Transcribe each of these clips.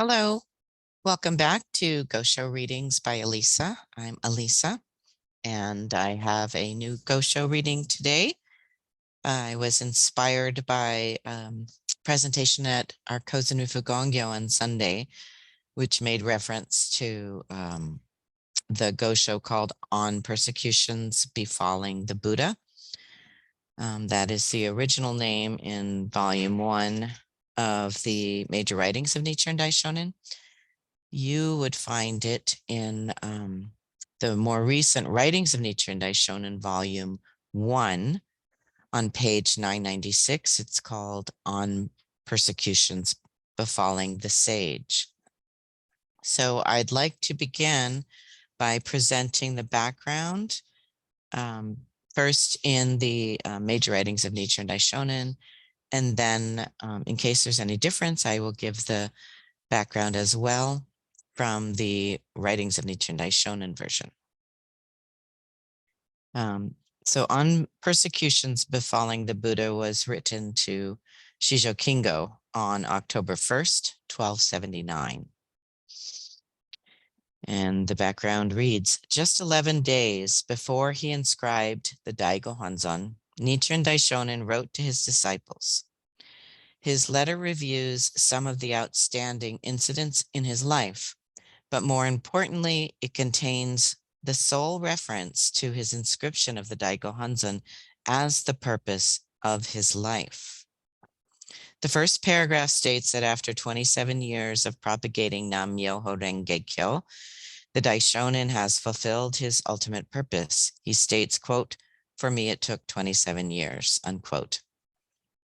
Hello, welcome back to Go Show Readings by Elisa. I'm Elisa, and I have a new Go Show reading today. I was inspired by presentation at our Kozunufu Gongyo on Sunday, which made reference to the Go Show called On Persecutions Befalling the Buddha. That is the original name in volume 1 of the major writings of Nichiren Daishonin. You would find it in the more recent writings of Nichiren Daishonin, volume 1, on page 996. It's called On Persecutions Befalling the Sage. So I'd like to begin by presenting the background, first in the major writings of Nichiren Daishonin, and then in case there's any difference, I will give the background as well from the writings of Nichiren Daishonin version. So On Persecutions Befalling the Buddha was written to Shijo Kingo on October 1st, 1279. And the background reads, just 11 days before he inscribed the Daigo Honzon, Nichiren Daishonin wrote to his disciples. His letter reviews some of the outstanding incidents in his life, but more importantly, it contains the sole reference to his inscription of the Daigo Honzon as the purpose of his life. The first paragraph states that after 27 years of propagating Nam-myoho Renge Kyo, the Daishonin has fulfilled his ultimate purpose. He states, quote, "For me, it took 27 years," unquote.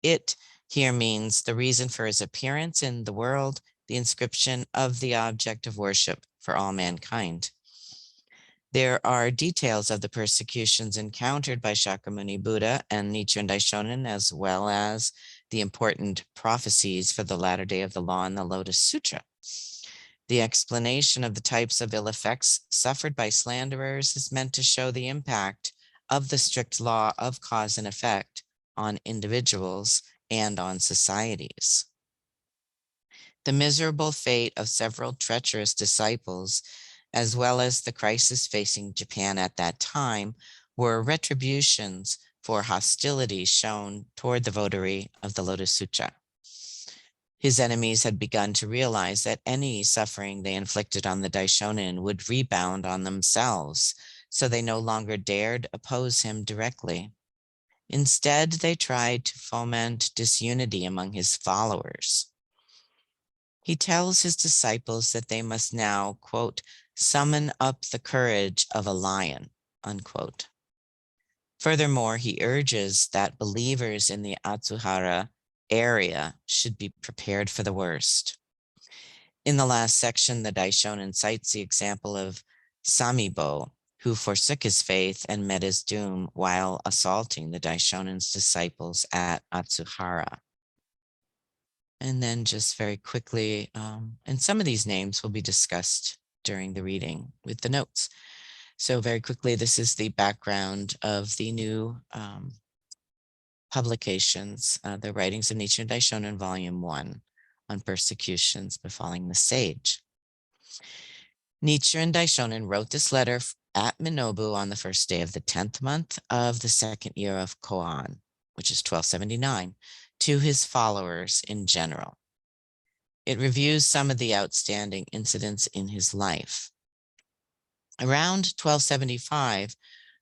It here means the reason for his appearance in the world, the inscription of the object of worship for all mankind. There are details of the persecutions encountered by Shakyamuni Buddha and Nichiren Daishonin, as well as the important prophecies for the latter day of the law in the Lotus Sutra. The explanation of the types of ill effects suffered by slanderers is meant to show the impact of the strict law of cause and effect on individuals and on societies. The miserable fate of several treacherous disciples, as well as the crisis facing Japan at that time, were retributions for hostility shown toward the votary of the Lotus Sutra. His enemies had begun to realize that any suffering they inflicted on the Daishonin would rebound on themselves, so they no longer dared oppose him directly. Instead, they tried to foment disunity among his followers. He tells his disciples that they must now, quote, "summon up the courage of a lion," unquote. Furthermore, he urges that believers in the Atsuhara area should be prepared for the worst. In the last section, the Daishonin cites the example of Samibo, who forsook his faith and met his doom while assaulting the Daishonin's disciples at Atsuhara. And then just very quickly, and some of these names will be discussed during the reading with the notes. So very quickly, this is the background of the new publications, the writings of Nichiren Daishonin, Volume 1, on persecutions befalling the sage. Nichiren Daishonin wrote this letter at Minobu on the first day of the 10th month of the second year of Koan, which is 1279, to his followers in general. It reviews some of the outstanding incidents in his life. Around 1275,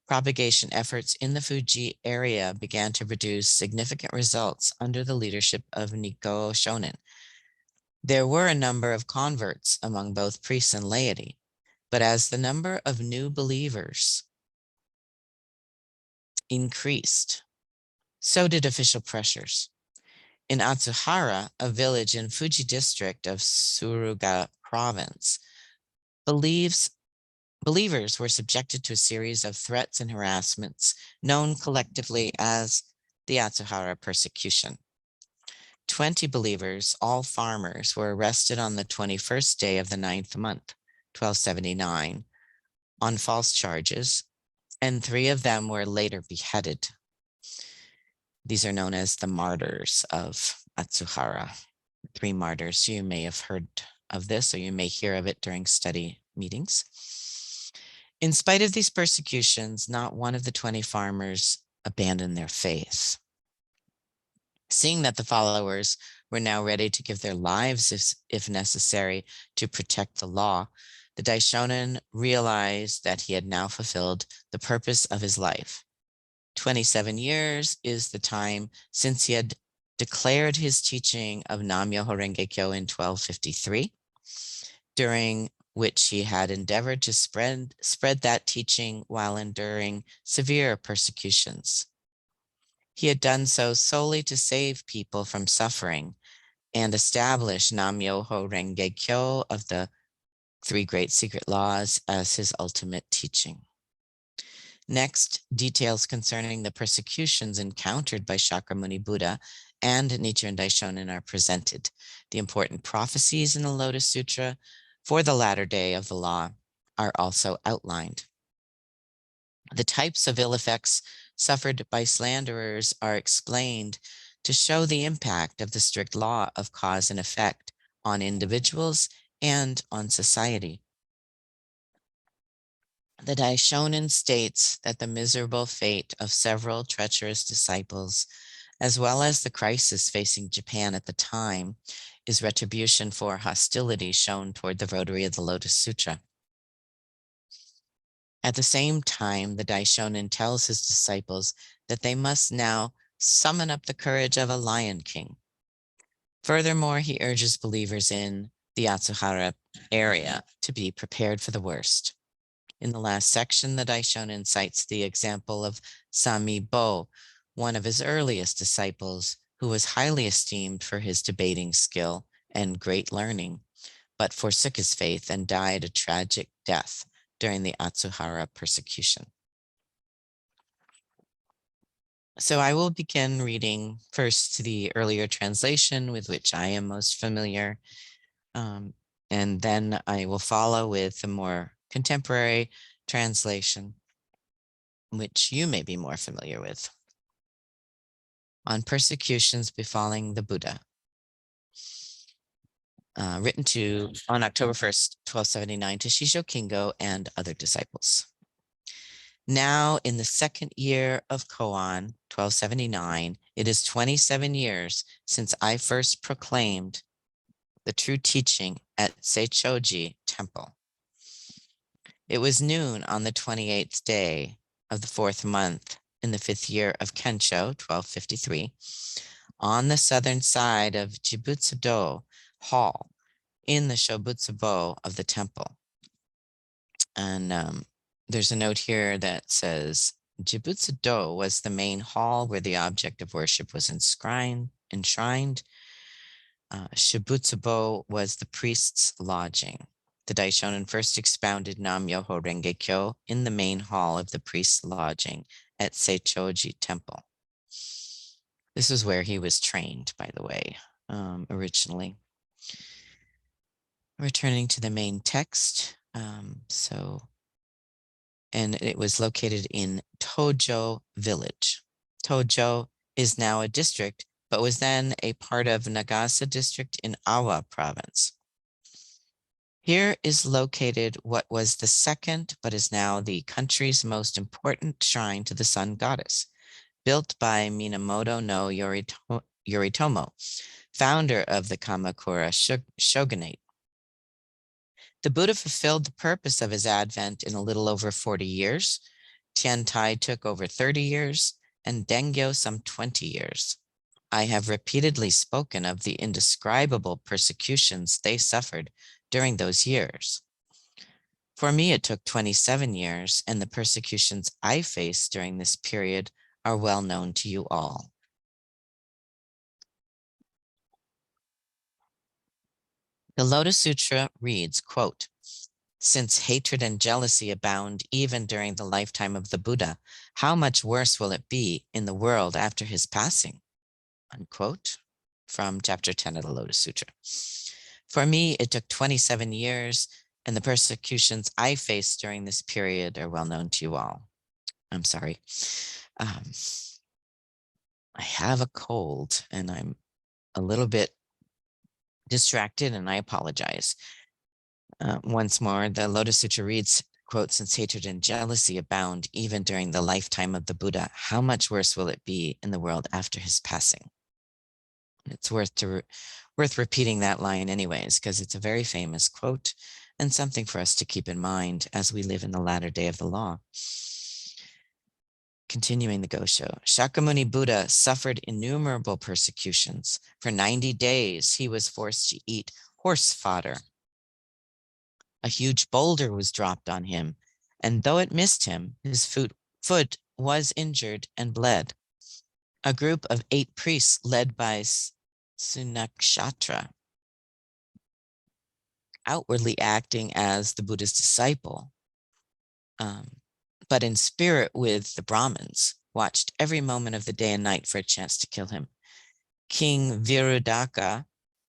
propagation efforts in the Fuji area began to produce significant results under the leadership of Nikko Shonin. There were a number of converts among both priests and laity, but as the number of new believers increased, so did official pressures. In Atsuhara, a village in Fuji district of Suruga province, believers were subjected to a series of threats and harassments known collectively as the Atsuhara persecution. 20 believers, all farmers, were arrested on the 21st day of the 9th month, 1279, on false charges, and 3 of them were later beheaded. These are known as the martyrs of Atsuhara. 3 martyrs, you may have heard of this, or you may hear of it during study meetings. In spite of these persecutions, not one of the 20 farmers abandoned their faith. Seeing that the followers were now ready to give their lives if necessary to protect the law, the Daishonin realized that he had now fulfilled the purpose of his life. 27 years is the time since he had declared his teaching of Nam-myoho Renge Kyo in 1253, during which he had endeavored to spread that teaching while enduring severe persecutions. He had done so solely to save people from suffering and establish Nam-myoho Renge Kyo of the Three Great Secret Laws as his ultimate teaching. Next, details concerning the persecutions encountered by Shakyamuni Buddha and Nichiren Daishonin are presented. The important prophecies in the Lotus Sutra for the latter day of the law are also outlined. The types of ill effects suffered by slanderers are explained to show the impact of the strict law of cause and effect on individuals and on society. The Daishonin states that the miserable fate of several treacherous disciples, as well as the crisis facing Japan at the time, is retribution for hostility shown toward the votary of the Lotus Sutra. At the same time, the Daishonin tells his disciples that they must now summon up the courage of a lion king. Furthermore, he urges believers in the Atsuhara area to be prepared for the worst. In the last section, the Daishonin cites the example of Sami Bo, one of his earliest disciples, who was highly esteemed for his debating skill and great learning, but forsook his faith and died a tragic death during the Atsuhara persecution. So I will begin reading first the earlier translation with which I am most familiar, and then I will follow with the more contemporary translation, which you may be more familiar with, on persecutions befalling the Buddha, written on October 1st, 1279, to Shisho Kingo and other disciples. Now, in the second year of Koan, 1279, it is 27 years since I first proclaimed the true teaching at Seichoji Temple. It was noon on the 28th day of the 4th month in the 5th year of Kensho, 1253, on the southern side of Jibutsu-do Hall in the Shobutsu-bo of the temple. And there's a note here that says, Jibutsu-do was the main hall where the object of worship was enshrined. Shibutsu-bo was the priest's lodging. The Daishonin first expounded Nam-myoho Renge Kyo in the main hall of the priest's lodging at Seichoji Temple. This is where he was trained, by the way, originally. Returning to the main text, and it was located in Tojo village. Tojo is now a district, but was then a part of Nagasa district in Awa province. Here is located what was the second, but is now the country's most important shrine to the sun goddess, built by Minamoto no Yoritomo, founder of the Kamakura shogunate. The Buddha fulfilled the purpose of his advent in a little over 40 years. Tiantai took over 30 years, and Dengyo some 20 years. I have repeatedly spoken of the indescribable persecutions they suffered during those years. For me, it took 27 years, and the persecutions I faced during this period are well known to you all. The Lotus Sutra reads, quote, "Since hatred and jealousy abound even during the lifetime of the Buddha, how much worse will it be in the world after his passing?" Unquote, from chapter 10 of the Lotus Sutra. For me, it took 27 years, and the persecutions I faced during this period are well known to you all. I'm sorry. I have a cold, and I'm a little bit distracted, and I apologize. Once more, the Lotus Sutra reads, quote, "Since hatred and jealousy abound even during the lifetime of the Buddha, how much worse will it be in the world after his passing?" It's worth repeating that line anyways, because it's a very famous quote and something for us to keep in mind as we live in the latter day of the law. Continuing the Gosho, Shakyamuni Buddha suffered innumerable persecutions. For 90 days, he was forced to eat horse fodder. A huge boulder was dropped on him, and though it missed him, his foot was injured and bled. A group of 8 priests led by Sunakshatra, outwardly acting as the Buddha's disciple, but in spirit with the Brahmins, watched every moment of the day and night for a chance to kill him. King Virudaka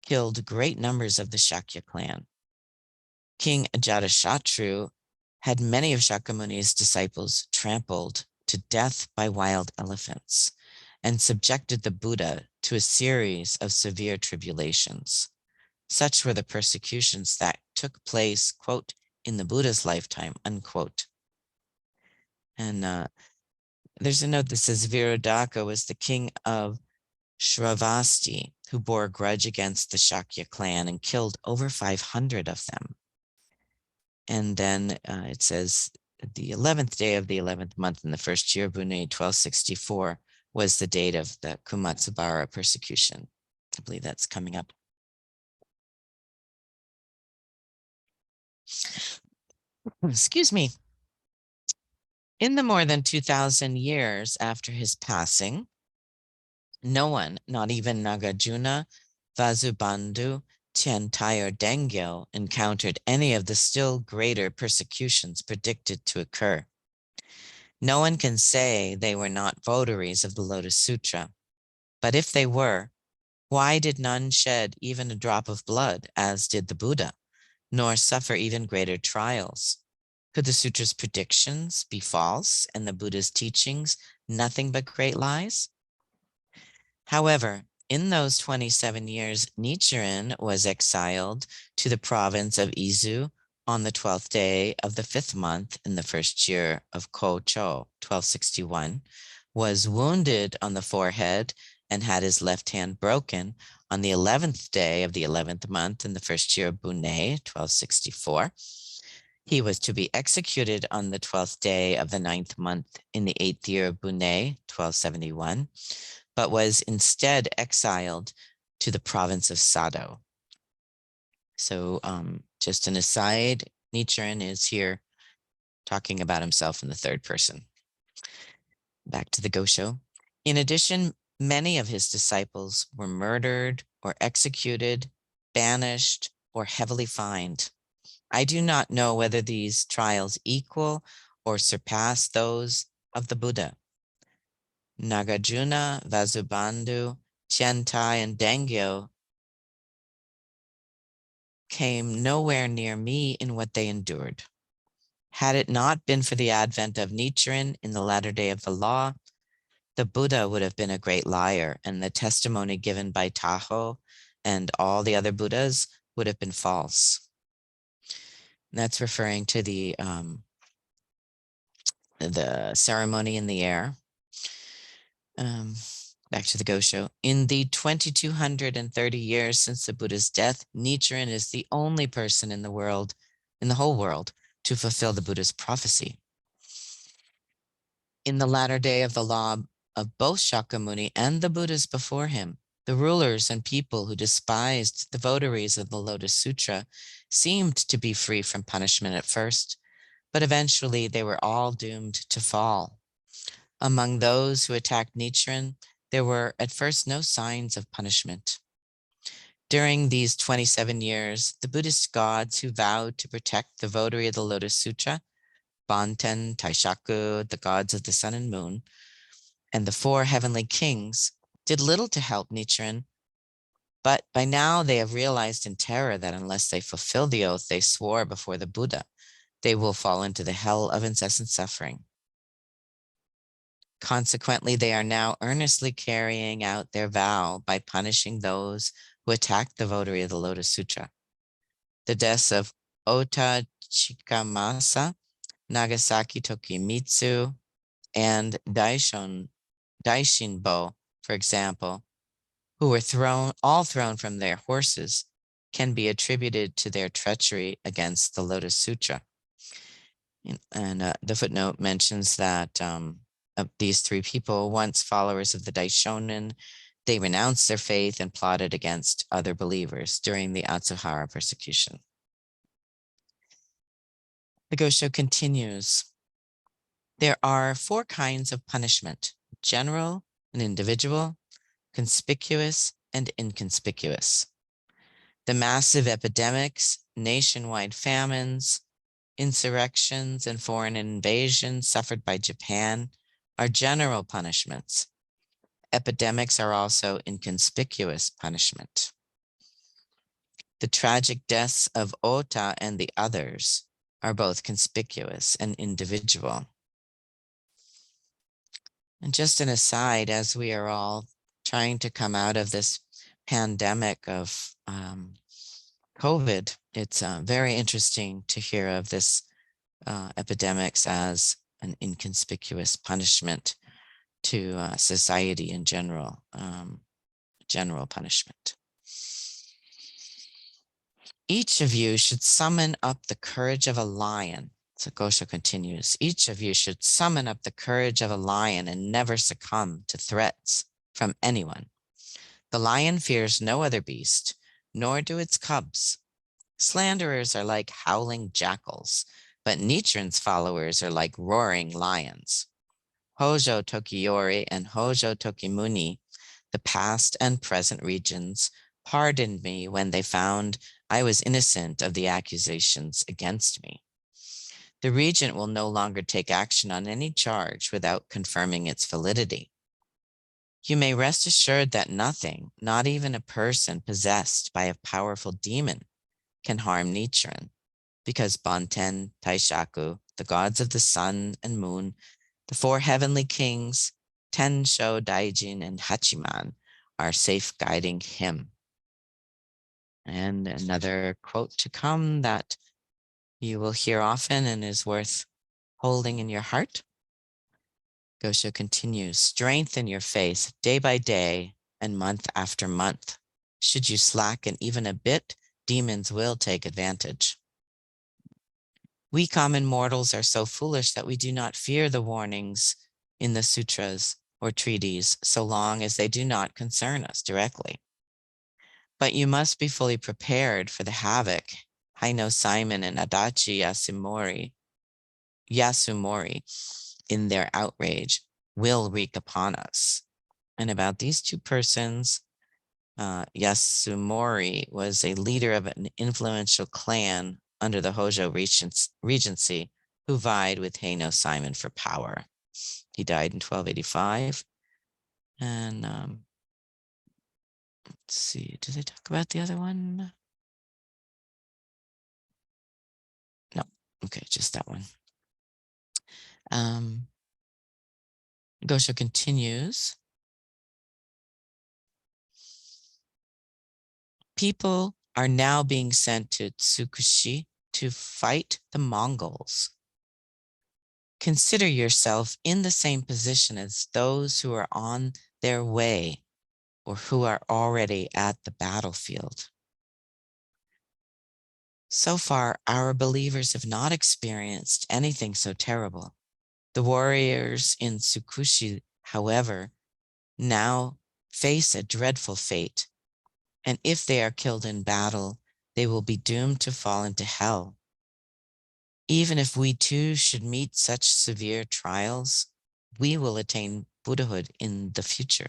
killed great numbers of the Shakya clan. King Ajatashatru had many of Shakyamuni's disciples trampled to death by wild elephants and subjected the Buddha to a series of severe tribulations. Such were the persecutions that took place, quote, in the Buddha's lifetime, unquote. And there's a note that says Virudaka was the king of Shravasti, who bore a grudge against the Shakya clan and killed over 500 of them. And then it says the 11th day of the 11th month in the first year of Bunei, 1264, was the date of the Kumatsubara persecution. I believe that's coming up. Excuse me. In the more than 2,000 years after his passing, no one, not even Nagarjuna, Vasubandhu, Tiantai, or Dengyo, encountered any of the still greater persecutions predicted to occur. No one can say they were not votaries of the Lotus Sutra. But if they were, why did none shed even a drop of blood, as did the Buddha, nor suffer even greater trials? Could the sutra's predictions be false and the Buddha's teachings nothing but great lies? However, in those 27 years, Nichiren was exiled to the province of Izu on the 12th day of the 5th month in the first year of Kocho, 1261, was wounded on the forehead and had his left hand broken on the 11th day of the 11th month in the first year of Bunei, 1264. He was to be executed on the 12th day of the 9th month in the 8th year of Bunei, 1271, but was instead exiled to the province of Sado. So just an aside, Nichiren is here talking about himself in the third person. Back to the Gosho. In addition, many of his disciples were murdered or executed, banished, or heavily fined. I do not know whether these trials equal or surpass those of the Buddha. Nagarjuna, Vasubandhu, Tiantai, and Dengyo came nowhere near me in what they endured. Had it not been for the advent of Nichiren in the latter day of the law, the Buddha would have been a great liar, and the testimony given by Taho and all the other Buddhas would have been false. And that's referring to the ceremony in the air. Back to the Gosho. In the 2230 years since the Buddha's death, Nichiren is the only person in the world, in the whole world, to fulfill the Buddha's prophecy. In the latter day of the law of both Shakyamuni and the Buddhas before him, the rulers and people who despised the votaries of the Lotus Sutra seemed to be free from punishment at first, but eventually they were all doomed to fall. Among those who attacked Nichiren, there were at first no signs of punishment. During these 27 years, the Buddhist gods who vowed to protect the votary of the Lotus Sutra, Banten, Taishaku, the gods of the sun and moon, and the 4 heavenly kings, did little to help Nichiren, but by now they have realized in terror that unless they fulfill the oath they swore before the Buddha, they will fall into the hell of incessant suffering. Consequently, they are now earnestly carrying out their vow by punishing those who attacked the votary of the Lotus Sutra. The deaths of Ota Chikamasa, Nagasaki Tokimitsu, and Daishinbo, for example, who were all thrown from their horses, can be attributed to their treachery against the Lotus Sutra. And the footnote mentions that of these three people, once followers of the Daishonin, they renounced their faith and plotted against other believers during the Atsuhara persecution. The Gosho continues. There are 4 kinds of punishment: general and individual, conspicuous and inconspicuous. The massive epidemics, nationwide famines, insurrections, and foreign invasions suffered by Japan are general punishments. Epidemics are also inconspicuous punishment. The tragic deaths of Ota and the others are both conspicuous and individual. And just an aside, as we are all trying to come out of this pandemic of COVID, it's very interesting to hear of this epidemics as an inconspicuous punishment to society in general, general punishment. Each of you should summon up the courage of a lion. So Gosho continues, each of you should summon up the courage of a lion and never succumb to threats from anyone. The lion fears no other beast, nor do its cubs. Slanderers are like howling jackals, but Nichiren's followers are like roaring lions. Hojo Tokiyori and Hojo Tokimuni, the past and present regents, pardoned me when they found I was innocent of the accusations against me. The regent will no longer take action on any charge without confirming its validity. You may rest assured that nothing, not even a person possessed by a powerful demon, can harm Nichiren, because Banten, Taishaku, the gods of the sun and moon, the 4 heavenly kings, Tensho, Daijin, and Hachiman, are safe guiding him. And another quote to come that you will hear often and is worth holding in your heart. Gosho continues, strengthen your faith day by day and month after month. Should you slacken even a bit, demons will take advantage. We common mortals are so foolish that we do not fear the warnings in the sutras or treaties so long as they do not concern us directly. But you must be fully prepared for the havoc Haino Simon and Adachi Yasumori in their outrage will wreak upon us. And about these 2 persons, Yasumori was a leader of an influential clan under the Hojo Regency who vied with Haino Simon for power. He died in 1285. And let's see, did they talk about the other one? No, okay, just that one. Gosho continues. People are now being sent to Tsukushi to fight the Mongols. Consider yourself in the same position as those who are on their way or who are already at the battlefield. So far, our believers have not experienced anything so terrible. The warriors in Tsukushi, however, now face a dreadful fate, and if they are killed in battle, they will be doomed to fall into hell. Even if we too should meet such severe trials, we will attain Buddhahood in the future.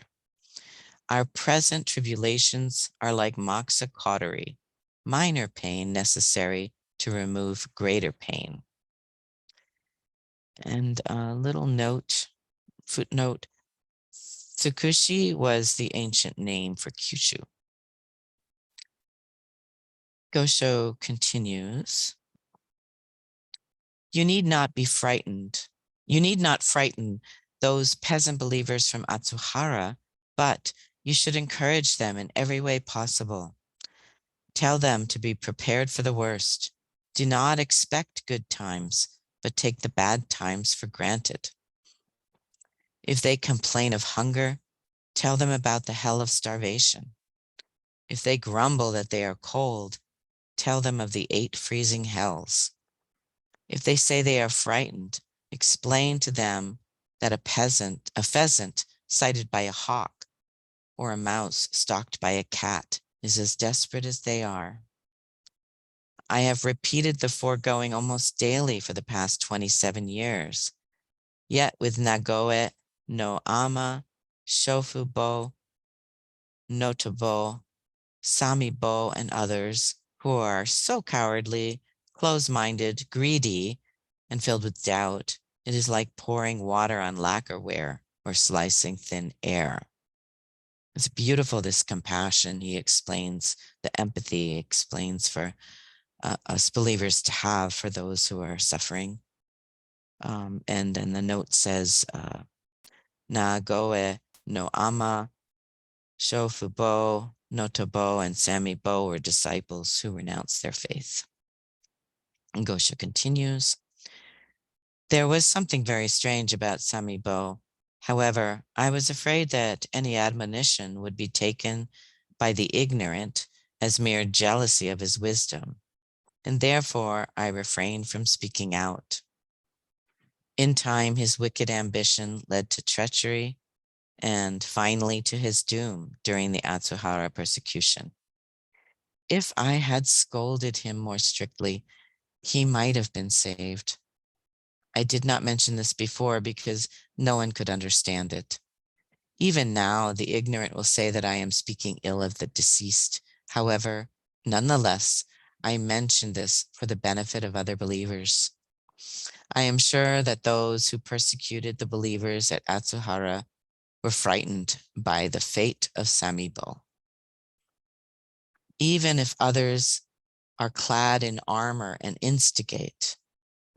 Our present tribulations are like moksha cautery, minor pain necessary to remove greater pain. And a little note, footnote, Tsukushi was the ancient name for Kyushu. Gosho continues, you need not be frightened. You need not frighten those peasant believers from Atsuhara, but You should encourage them in every way possible. Tell them to be prepared for the worst. Do not expect good times, but take the bad times for granted. If they complain of hunger, tell them about the hell of starvation. If they grumble that they are cold, tell them of the 8 freezing hells. If they say they are frightened, explain to them that a pheasant sighted by a hawk, or a mouse stalked by a cat is as desperate as they are. I have repeated the foregoing almost daily for the past 27 years. Yet with Nagoe no Ama, Shofubo, Notobo, Samibo, and others who are so cowardly, close-minded, greedy, and filled with doubt, it is like pouring water on lacquerware or slicing thin air. It's beautiful, this compassion. He explains the empathy, he explains for us believers to have for those who are suffering. And then the note says, Na goe no ama, Shofubo, Notobo, and Samibo were disciples who renounced their faith. And Gosho continues, there was something very strange about Samibo. However, I was afraid that any admonition would be taken by the ignorant as mere jealousy of his wisdom, and therefore I refrained from speaking out. In time, his wicked ambition led to treachery and finally to his doom during the Atsuhara persecution. If I had scolded him more strictly, he might have been saved. I did not mention this before because no one could understand it. Even now, the ignorant will say that I am speaking ill of the deceased. However, nonetheless, I mention this for the benefit of other believers. I am sure that those who persecuted the believers at Atsuhara were frightened by the fate of Samibo. Even if others are clad in armor and instigate,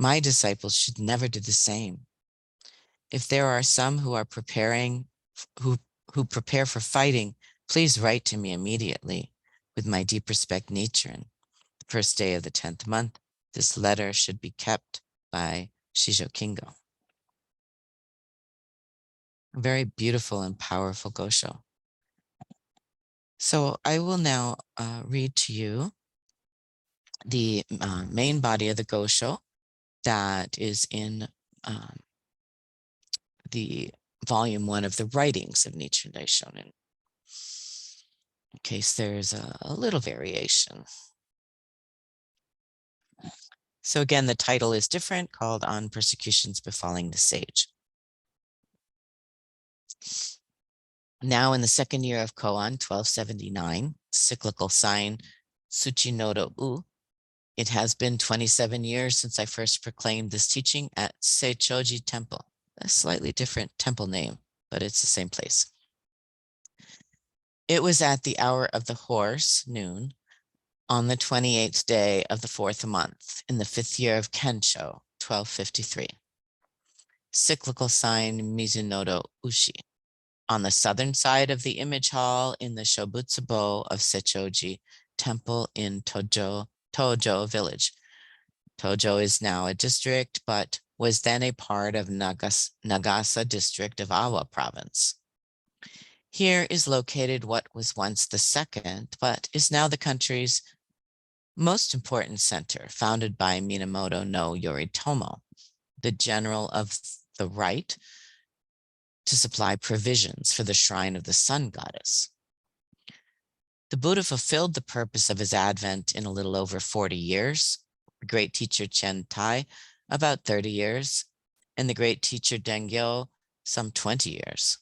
my disciples should never do the same. If there are some who are who prepare for fighting, please write to me immediately. With my deep respect, Nichiren. The first day of the 10th month, this letter should be kept by Shijo Kingo. A very beautiful and powerful Gosho. So I will now read to you the main body of the Gosho that is in the volume 1 of the writings of Nichiren Daishonin, in case there's a little variation. So again, the title is different, called On Persecutions Befalling the Sage. Now in the second year of Koan, 1279, cyclical sign Tsuchinodo U, it has been 27 years since I first proclaimed this teaching at Seichoji Temple, a slightly different temple name, but it's the same place. It was at the hour of the horse, noon, on the 28th day of the 4th month, in the 5th year of Kensho, 1253. Cyclical sign Mizunodo Ushi. On the southern side of the image hall in the Shobutsubo of Seichoji Temple in Tojo village. Tojo is now a district, but was then a part of Nagasa district of Awa province. Here is located what was once the second, but is now the country's most important center, founded by Minamoto no Yoritomo, the general of the right to supply provisions for the shrine of the sun goddess. The Buddha fulfilled the purpose of his advent in a little over 40 years, the great teacher Chen Tai about 30 years, and the great teacher Dengyo some 20 years.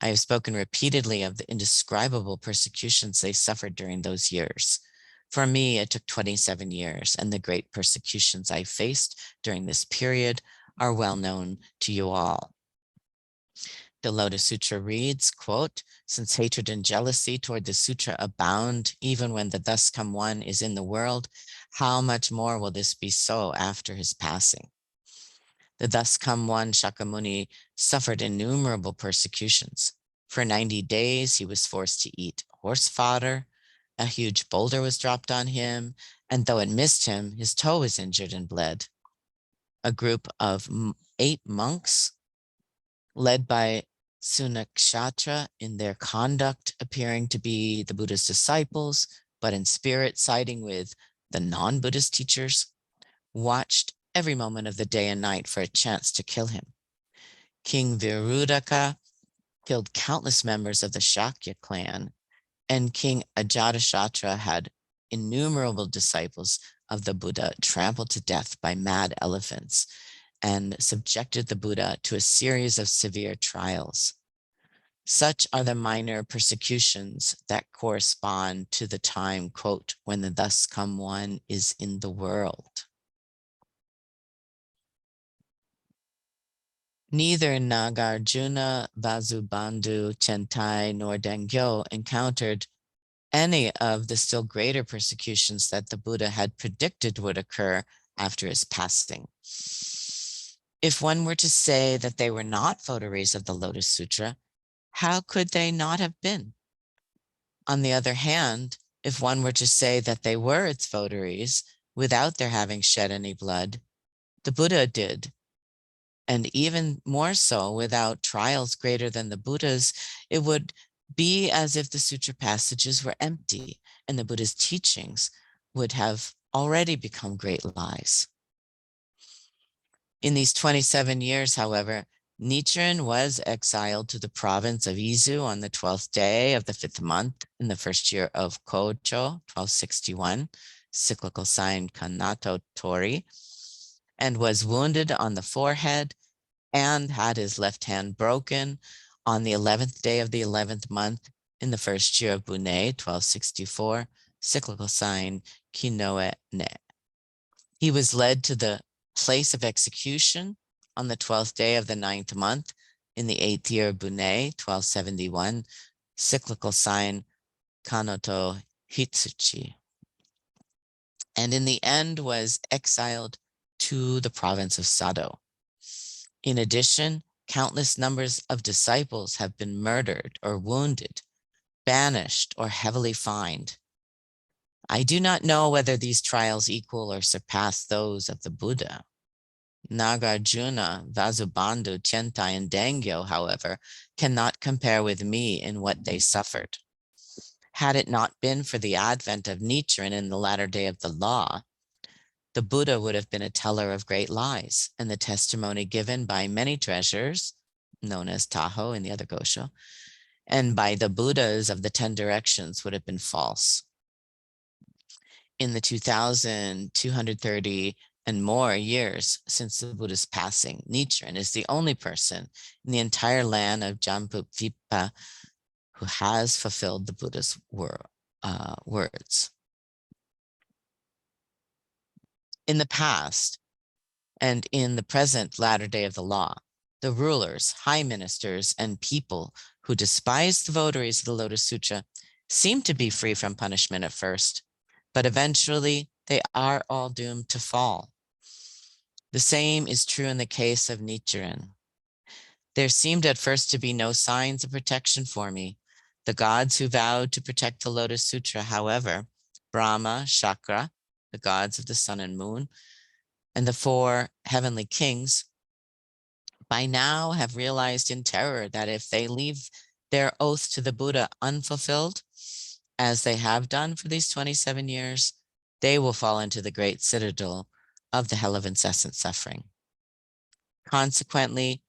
I have spoken repeatedly of the indescribable persecutions they suffered during those years. For me, it took 27 years, and the great persecutions I faced during this period are well known to you all. The Lotus Sutra reads, quote, since hatred and jealousy toward the sutra abound, even when the thus come one is in the world, how much more will this be so after his passing? The thus come one, Shakyamuni, suffered innumerable persecutions. For 90 days, he was forced to eat horse fodder. A huge boulder was dropped on him, and though it missed him, his toe was injured and bled. A group of 8 monks, led by Sunakshatra, in their conduct appearing to be the Buddha's disciples, but in spirit siding with the non-Buddhist teachers, watched every moment of the day and night for a chance to kill him. King Virudaka killed countless members of the Shakya clan, and King Ajatashatru had innumerable disciples of the Buddha trampled to death by mad elephants and subjected the Buddha to a series of severe trials. Such are the minor persecutions that correspond to the time, quote, when the thus come one is in the world. Neither Nagarjuna, Vasubandhu, Chentai, nor Dengyo encountered any of the still greater persecutions that the Buddha had predicted would occur after his passing. If one were to say that they were not votaries of the Lotus Sutra, how could they not have been? On the other hand, if one were to say that they were its votaries without their having shed any blood, the Buddha did, and even more so without trials greater than the Buddha's, it would be as if the sutra passages were empty and the Buddha's teachings would have already become great lies. In these 27 years, however, Nichiren was exiled to the province of Izu on the 12th day of the 5th month in the first year of Kocho, 1261, cyclical sign Kanato Tori, and was wounded on the forehead and had his left hand broken on the 11th day of the 11th month in the first year of Bune, 1264, cyclical sign Kinoe Ne. He was led to the place of execution on the 12th day of the 9th month in the 8th year of Bune, 1271, cyclical sign Kanoto Hitsuchi, and in the end was exiled to the province of Sado. In addition, countless numbers of disciples have been murdered or wounded, banished, or heavily fined. I do not know whether these trials equal or surpass those of the Buddha. Nagarjuna, Vasubandhu, Chentai, and Dengyo, however, cannot compare with me in what they suffered. Had it not been for the advent of Nichiren in the latter day of the law, the Buddha would have been a teller of great lies, and the testimony given by many treasures, known as Taho in the other Gosho, and by the Buddhas of the 10 directions would have been false. In the 2,230 and more years since the Buddha's passing, Nichiren is the only person in the entire land of Jambudvipa who has fulfilled the Buddha's words. In the past, and in the present latter day of the law, the rulers, high ministers, and people who despise the votaries of the Lotus Sutra seem to be free from punishment at first, but eventually they are all doomed to fall. The same is true in the case of Nichiren. There seemed at first to be no signs of protection for me. The gods who vowed to protect the Lotus Sutra, however, Brahma, Shakra, the gods of the sun and moon, and the 4 heavenly kings, by now have realized in terror that if they leave their oath to the Buddha unfulfilled, as they have done for these 27 years, they will fall into the great citadel of the hell of incessant suffering. Consequently,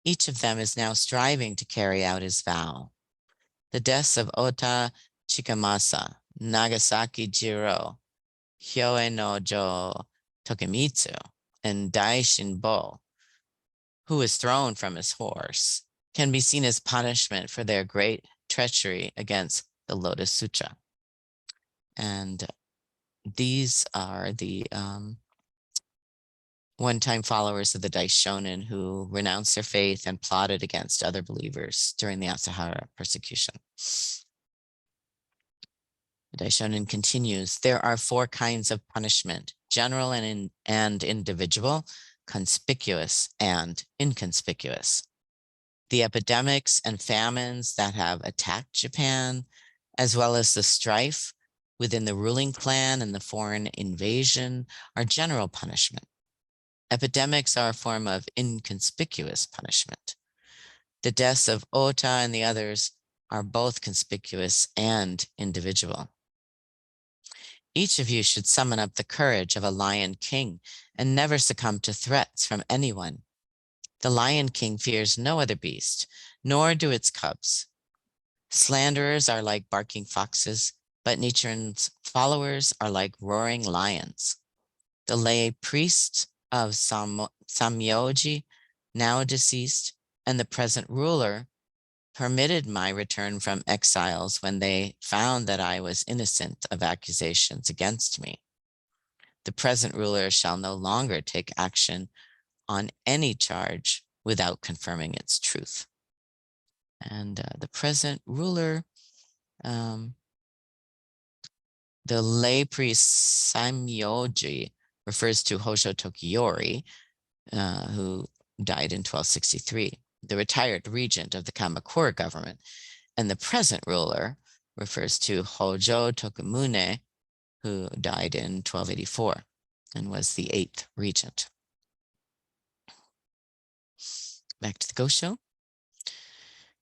each of them is now striving to carry out his vow. The deaths of Ota Chikamasa, Nagasaki Jiro, Hyoe no Jo Tokimitsu, and Daishinbo, who was thrown from his horse, can be seen as punishment for their great treachery against the Lotus Sutra. And these are the one-time followers of the Daishonin who renounced their faith and plotted against other believers during the Asahara persecution. The Daishonin continues, there are 4 kinds of punishment: general and individual, conspicuous and inconspicuous. The epidemics and famines that have attacked Japan, as well as the strife within the ruling clan and the foreign invasion, are general punishment. Epidemics are a form of inconspicuous punishment. The deaths of Ota and the others are both conspicuous and individual. Each of you should summon up the courage of a lion king and never succumb to threats from anyone. The lion king fears no other beast, nor do its cubs. Slanderers are like barking foxes, but Nichiren's followers are like roaring lions. The lay priest of Samyoji, now deceased, and the present ruler permitted my return from exiles when they found that I was innocent of accusations against me. The present ruler shall no longer take action on any charge without confirming its truth. And the present ruler, the lay priest Samyoji, refers to Hojo Tokiyori, who died in 1263, the retired regent of the Kamakura government. And the present ruler refers to Hojo Tokumune, who died in 1284 and was the 8th regent. Back to the Gosho.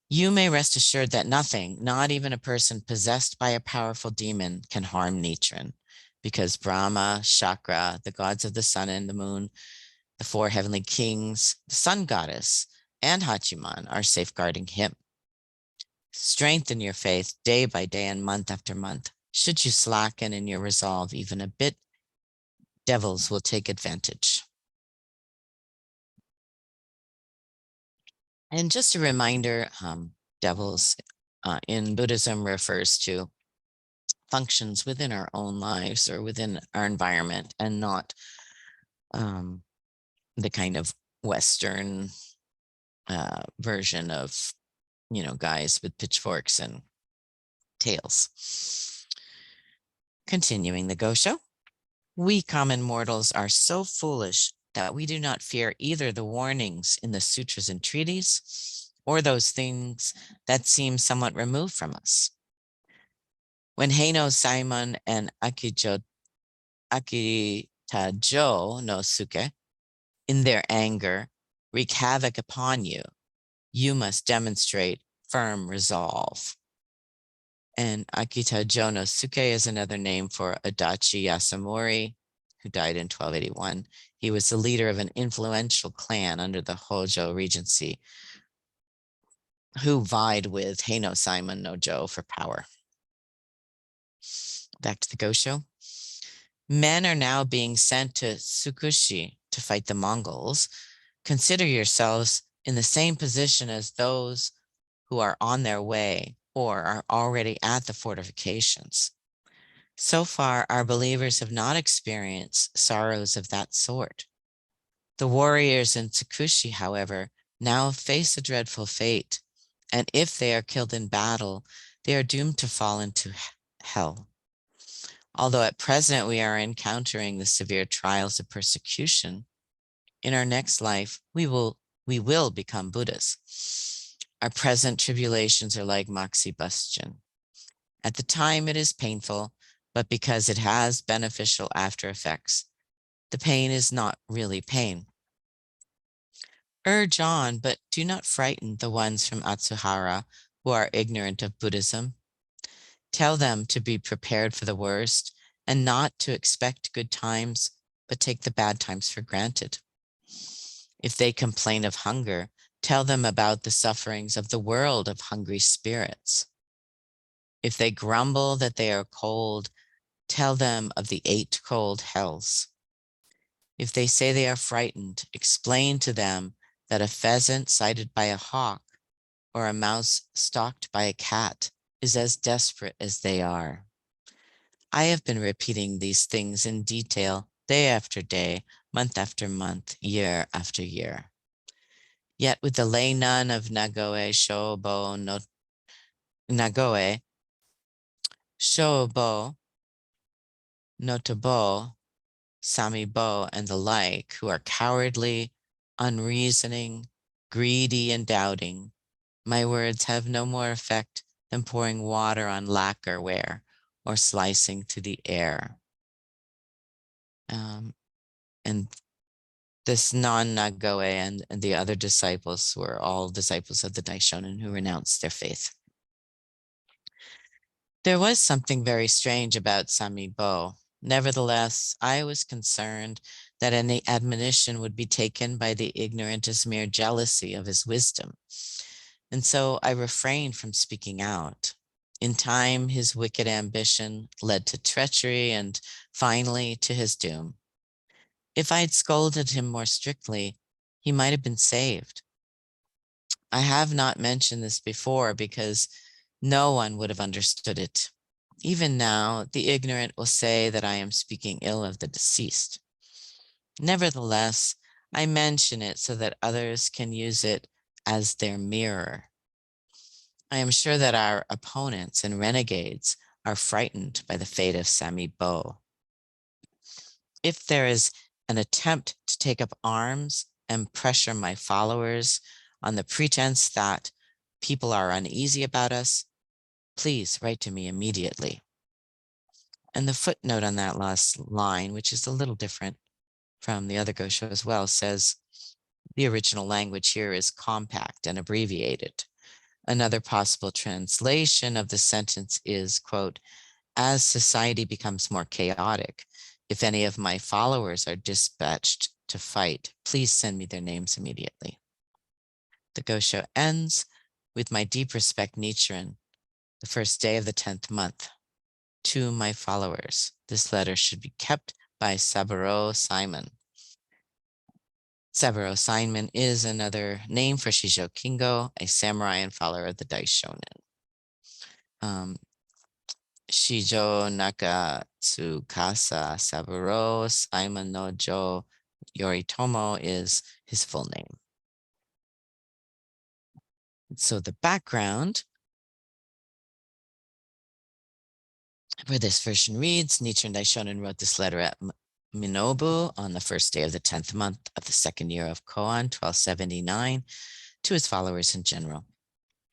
You may rest assured that nothing, not even a person possessed by a powerful demon, can harm Nichiren, because Brahma, Shakra, the gods of the sun and the moon, the 4 heavenly kings, the sun goddess, and Hachiman are safeguarding him. Strengthen your faith day by day and month after month. Should you slacken in your resolve even a bit, devils will take advantage. And just a reminder, devils in Buddhism refers to functions within our own lives or within our environment, and not the kind of Western version of, guys with pitchforks and tails. Continuing the Gosho. We common mortals are so foolish that we do not fear either the warnings in the sutras and treaties or those things that seem somewhat removed from us. When Heino Simon and Akitajo no Suke, in their anger, wreak havoc upon you, you must demonstrate firm resolve. And Akitajo no Suke is another name for Adachi Yasamori, who died in 1281. He was the leader of an influential clan under the Hojo Regency, who vied with Heino Simon no Jo for power. Back to the Gosho. Men are now being sent to Tsukushi to fight the Mongols. Consider yourselves in the same position as those who are on their way or are already at the fortifications. So far, our believers have not experienced sorrows of that sort. The warriors in Tsukushi, however, now face a dreadful fate, and if they are killed in battle, they are doomed to fall into hell. Although at present we are encountering the severe trials of persecution, in our next life we will become Buddhas. Our present tribulations are like moxibustion. At the time it is painful, but because it has beneficial after effects, the pain is not really pain. Urge on, but do not frighten the ones from Atsuhara who are ignorant of Buddhism. Tell them to be prepared for the worst and not to expect good times, but take the bad times for granted. If they complain of hunger, tell them about the sufferings of the world of hungry spirits. If they grumble that they are cold, tell them of the 8 cold hells. If they say they are frightened, explain to them that a pheasant sighted by a hawk or a mouse stalked by a cat is as desperate as they are. I have been repeating these things in detail day after day, month after month, year after year. Yet with the lay nun of Nagoe, Shobo, Notobo, Samibo, and the like, who are cowardly, unreasoning, greedy, and doubting, My words have no more effect than pouring water on lacquerware or slicing to the air. And this non-Nagoe and the other disciples were all disciples of the Daishonin who renounced their faith. There was something very strange about Sami Bo. Nevertheless, I was concerned that any admonition would be taken by the ignorant as mere jealousy of his wisdom. And so I refrained from speaking out. In time, his wicked ambition led to treachery and finally to his doom. If I had scolded him more strictly, he might have been saved. I have not mentioned this before because no one would have understood it. Even now, the ignorant will say that I am speaking ill of the deceased. Nevertheless, I mention it so that others can use it as their mirror. I am sure that our opponents and renegades are frightened by the fate of Sami Bo. If there is an attempt to take up arms and pressure my followers on the pretense that people are uneasy about us, please write to me immediately. And the footnote on that last line, which is a little different from the other Gosho as well, says the original language here is compact and abbreviated. Another possible translation of the sentence is, quote, as society becomes more chaotic, if any of my followers are dispatched to fight, please send me their names immediately. The Gosho ends with my deep respect, Nichiren, the first day of the 10th month. To my followers, this letter should be kept by Saburo Simon. Saburo Simon is another name for Shijo Kingo, a samurai and follower of the Daishonin. Shijo Nakatsukasa Saburo Simon no Jo Yoritomo is his full name. So the background for this version reads, Nichiren Daishonin wrote this letter at Minobu on the first day of the 10th month of the second year of Koan, 1279, to his followers in general.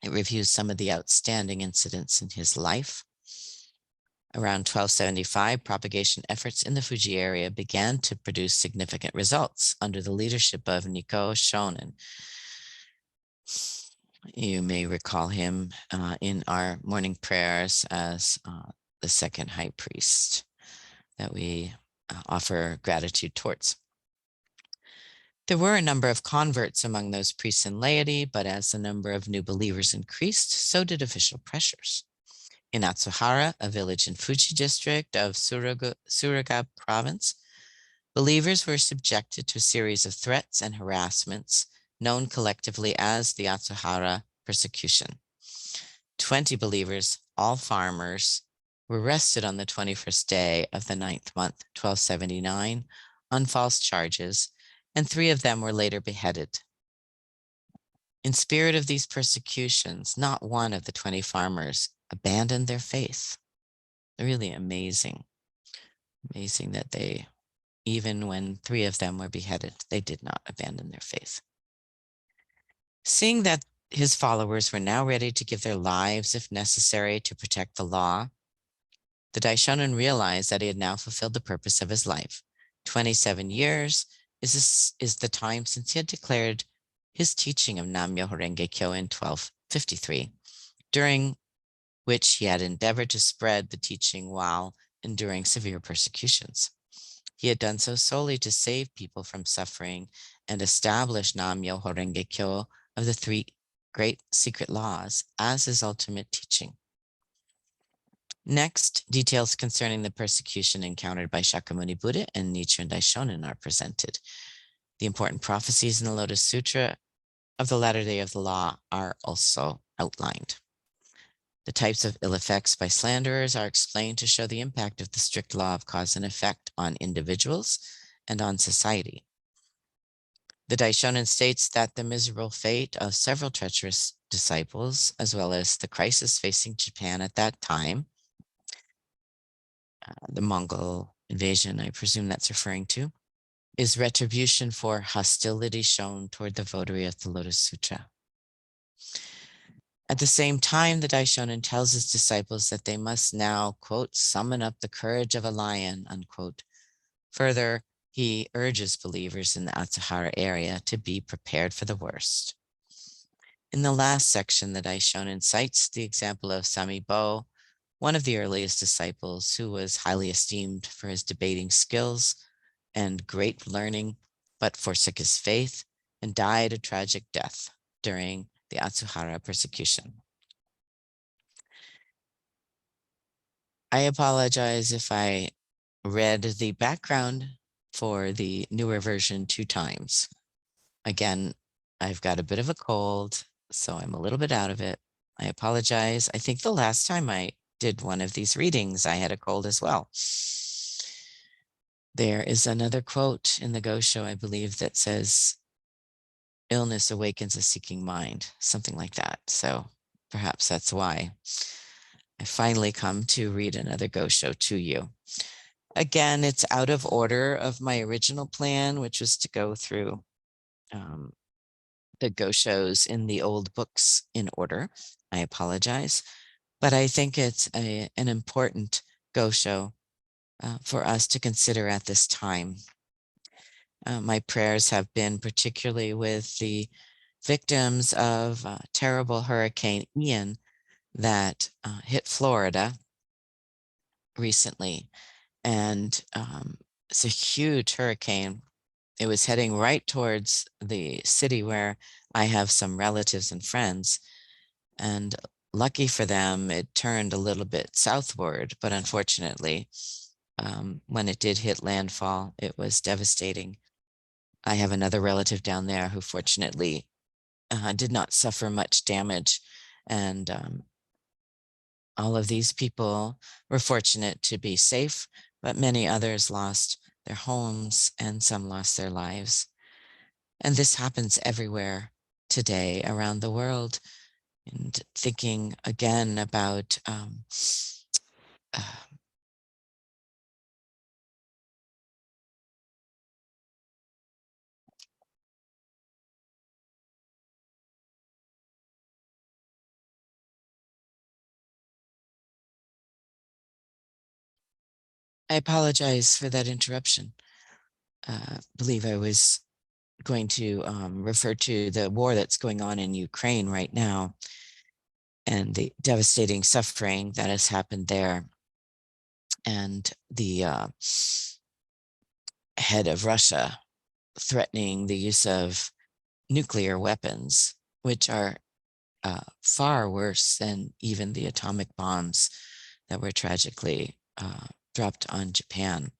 It reviews some of the outstanding incidents in his life. Around 1275, propagation efforts in the Fuji area began to produce significant results under the leadership of Nikko Shonin. You may recall him in our morning prayers as the second high priest that we offer gratitude towards. There were a number of converts among those priests and laity, but as the number of new believers increased, so did official pressures. In Atsuhara, a village in Fuji district of Suruga province, believers were subjected to a series of threats and harassments known collectively as the Atsuhara persecution. 20 believers, all farmers, were arrested on the 21st day of the 9th month, 1279, on false charges, and 3 of them were later beheaded. In spirit of these persecutions, not one of the 20 farmers abandoned their faith. Really amazing. Amazing that they, even when 3 of them were beheaded, they did not abandon their faith. Seeing that his followers were now ready to give their lives, if necessary, to protect the law, the Daishonin realized that he had now fulfilled the purpose of his life. 27 years is the time since he had declared his teaching of Nam-myoho Renge Kyo in 1253, during which he had endeavored to spread the teaching while enduring severe persecutions. He had done so solely to save people from suffering and establish Nam-myoho Renge Kyo of the 3 great secret laws as his ultimate teaching. Next, details concerning the persecution encountered by Shakyamuni Buddha and Nichiren Daishonin are presented. The important prophecies in the Lotus Sutra of the latter day of the law are also outlined. The types of ill effects by slanderers are explained to show the impact of the strict law of cause and effect on individuals and on society. The Daishonin states that the miserable fate of several treacherous disciples, as well as the crisis facing Japan at that time, the Mongol invasion, I presume that's referring to, is retribution for hostility shown toward the votary of the Lotus Sutra. At the same time, the Daishonin tells his disciples that they must now, quote, summon up the courage of a lion, unquote. Further, he urges believers in the Atsuhara area to be prepared for the worst. In the last section, the Daishonin cites the example of Samibo, one of the earliest disciples who was highly esteemed for his debating skills and great learning, but forsook his faith and died a tragic death during the Atsuhara persecution. I apologize if I read the background for the newer version 2 times. Again, I've got a bit of a cold, so I'm a little bit out of it. I apologize. I think the last time I did one of these readings, I had a cold as well. There is another quote in the Gosho, I believe, that says, illness awakens a seeking mind, something like that. So perhaps that's why I finally come to read another Gosho to you. Again, it's out of order of my original plan, which was to go through the Goshos in the old books in order. I apologize, but I think it's an important Gosho for us to consider at this time. My prayers have been particularly with the victims of terrible Hurricane Ian that hit Florida recently. And it's a huge hurricane. It was heading right towards the city where I have some relatives and friends. And lucky for them, it turned a little bit southward, but unfortunately, when it did hit landfall, it was devastating. I have another relative down there who fortunately did not suffer much damage. And all of these people were fortunate to be safe, but many others lost their homes and some lost their lives. And this happens everywhere today around the world. And thinking again about uh, I apologize for that interruption. Believe I was going to refer to the war that's going on in Ukraine right now and the devastating suffering that has happened there, and the head of Russia threatening the use of nuclear weapons, which are far worse than even the atomic bombs that were tragically dropped on Japan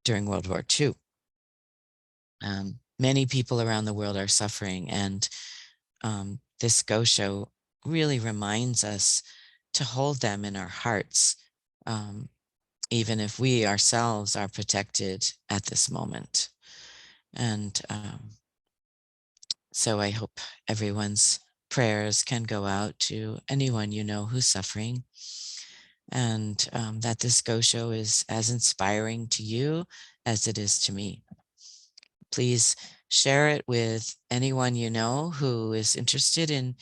during World War II. Many people around the world are suffering, and this Gosho really reminds us to hold them in our hearts, even if we ourselves are protected at this moment. And so I hope everyone's prayers can go out to anyone you know who's suffering, and that this Gosho is as inspiring to you as it is to me. Please share it with anyone you know who is interested in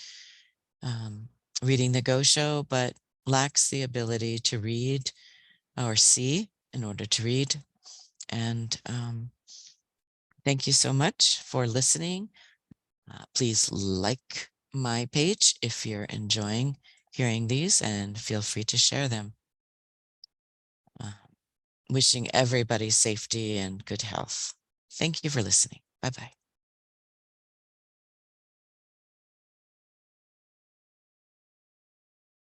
reading the Gosho but lacks the ability to read or see in order to read. And thank you so much for listening. Please like my page if you're enjoying hearing these, and feel free to share them. Wishing everybody safety and good health. Thank you for listening. Bye-bye.